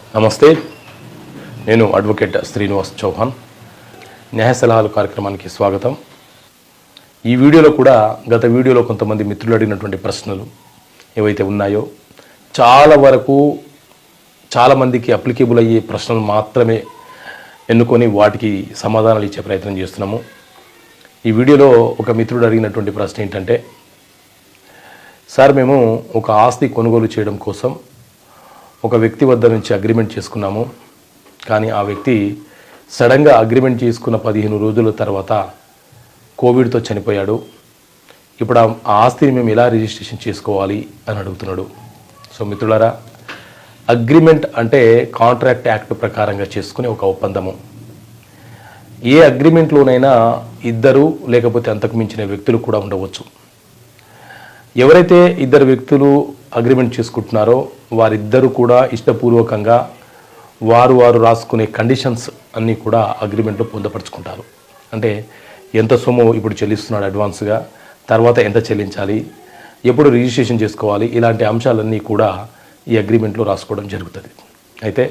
నమస్తే, నేను అడ్వకేట్ శ్రీనివాస్ చౌహాన్. న్యాయ సలహాలు కార్యక్రమానికి స్వాగతం. ఈ వీడియోలో కూడా గత వీడియోలో కొంతమంది మిత్రులు అడిగినటువంటి ప్రశ్నలు ఏవైతే ఉన్నాయో చాలా వరకు చాలామందికి అప్లికేబుల్ అయ్యే ప్రశ్నలు మాత్రమే ఎన్నుకొని వాటికి సమాధానాలు ఇచ్చే ప్రయత్నం చేస్తున్నాము. ఈ వీడియోలో ఒక మిత్రుడు అడిగినటువంటి ప్రశ్న ఏంటంటే, సార్ మేము ఒక ఆస్తి కొనుగోలు చేయడం కోసం ఒక వ్యక్తి వద్ద నుంచి అగ్రిమెంట్ చేసుకున్నాము, కానీ ఆ వ్యక్తి సడన్గా అగ్రిమెంట్ చేసుకున్న 15 రోజుల తర్వాత కోవిడ్తో చనిపోయాడు. ఇప్పుడు ఆ ఆస్తిని మేము ఎలా రిజిస్ట్రేషన్ చేసుకోవాలి అని అడుగుతున్నాడు. సో మిత్రులారా, అగ్రిమెంట్ అంటే కాంట్రాక్ట్ యాక్ట్ ప్రకారంగా చేసుకునే ఒక ఒప్పందము. ఏ అగ్రిమెంట్లోనైనా ఇద్దరు లేకపోతే అంతకు మించిన వ్యక్తులు కూడా ఉండవచ్చు. ఎవరైతే ఇద్దరు వ్యక్తులు అగ్రిమెంట్ చేసుకుంటున్నారో వారిద్దరూ కూడా ఇష్టపూర్వకంగా వారు రాసుకునే కండిషన్స్ అన్నీ కూడా అగ్రిమెంట్లో పొందపరుచుకుంటారు. అంటే ఎంత సొమ్ము ఇప్పుడు చెల్లిస్తున్నాడు అడ్వాన్స్గా, తర్వాత ఎంత చెల్లించాలి, ఎప్పుడు రిజిస్ట్రేషన్ చేసుకోవాలి, ఇలాంటి అంశాలన్నీ కూడా ఈ అగ్రిమెంట్లో రాసుకోవడం జరుగుతుంది. అయితే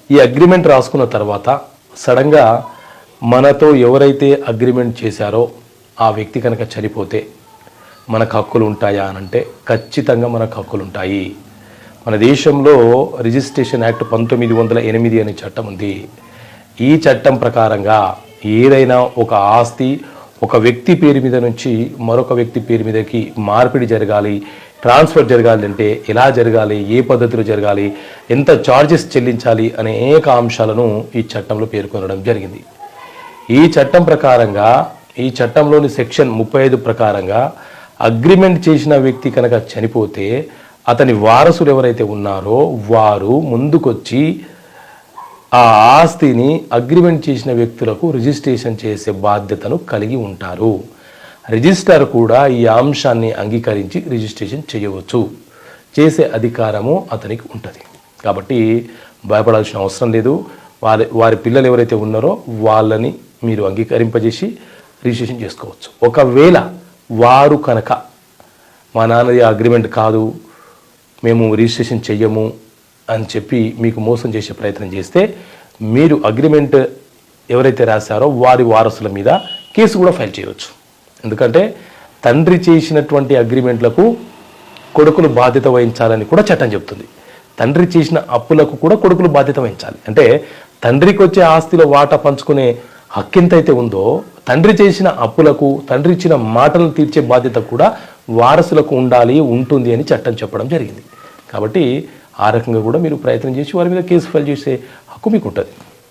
ఈ అగ్రిమెంట్ రాసుకున్న తర్వాత సడన్గా మనతో ఎవరైతే అగ్రిమెంట్ చేశారో ఆ వ్యక్తి కనుక చనిపోతే మనకు హక్కులు ఉంటాయా అని అంటే ఖచ్చితంగా మనకు హక్కులు ఉంటాయి. మన దేశంలో రిజిస్ట్రేషన్ యాక్ట్ 1908 అనే చట్టం ఉంది. ఈ చట్టం ప్రకారంగా ఏదైనా ఒక ఆస్తి ఒక వ్యక్తి పేరు మీద నుంచి మరొక వ్యక్తి పేరు మీదకి మార్పిడి జరగాలి, ట్రాన్స్ఫర్ జరగాలి అంటే ఎలా జరగాలి, ఏ పద్ధతిలో జరగాలి, ఎంత ఛార్జెస్ చెల్లించాలి అనేక అంశాలను ఈ చట్టంలో పేర్కొనడం జరిగింది. ఈ చట్టం ప్రకారంగా, ఈ చట్టంలోని సెక్షన్ 35 ప్రకారంగా అగ్రిమెంట్ చేసిన వ్యక్తి కనుక చనిపోతే అతని వారసులు ఎవరైతే ఉన్నారో వారు ముందుకొచ్చి ఆ ఆస్తిని అగ్రిమెంట్ చేసిన వ్యక్తులకు రిజిస్ట్రేషన్ చేసే బాధ్యతను కలిగి ఉంటారు. రిజిస్టర్ కూడా ఈ అంశాన్ని అంగీకరించి రిజిస్ట్రేషన్ చేయవచ్చు, చేసే అధికారము అతనికి ఉంటుంది. కాబట్టి భయపడాల్సిన అవసరం లేదు. వారి పిల్లలు ఎవరైతే ఉన్నారో వాళ్ళని మీరు అంగీకరింపజేసి రిజిస్ట్రేషన్ చేసుకోవచ్చు. ఒకవేళ వారు కనుక మా నాన్నది అగ్రిమెంట్ కాదు, మేము రిజిస్ట్రేషన్ చెయ్యము అని చెప్పి మీకు మోసం చేసే ప్రయత్నం చేస్తే మీరు అగ్రిమెంట్ ఎవరైతే రాశారో వారి వారసుల మీద కేసు కూడా ఫైల్ చేయవచ్చు. ఎందుకంటే తండ్రి చేసినటువంటి అగ్రిమెంట్లకు కొడుకులు బాధ్యత వహించాలని కూడా చట్టం చెప్తుంది. తండ్రి చేసిన అప్పులకు కూడా కొడుకులు బాధ్యత వహించాలి. అంటే తండ్రికి వచ్చే ఆస్తిలో వాటా పంచుకునే హక్కు ఎంతైతే ఉందో తండ్రి చేసిన అప్పులకు, తండ్రి ఇచ్చిన మాటలను తీర్చే బాధ్యత కూడా వారసులకు ఉంటుంది అని చట్టం చెప్పడం జరిగింది. కాబట్టి ఆ రకంగా కూడా మీరు ప్రయత్నం చేసి వారి మీద కేసు ఫైల్ చేసే హక్కు మీకు ఉంటుంది.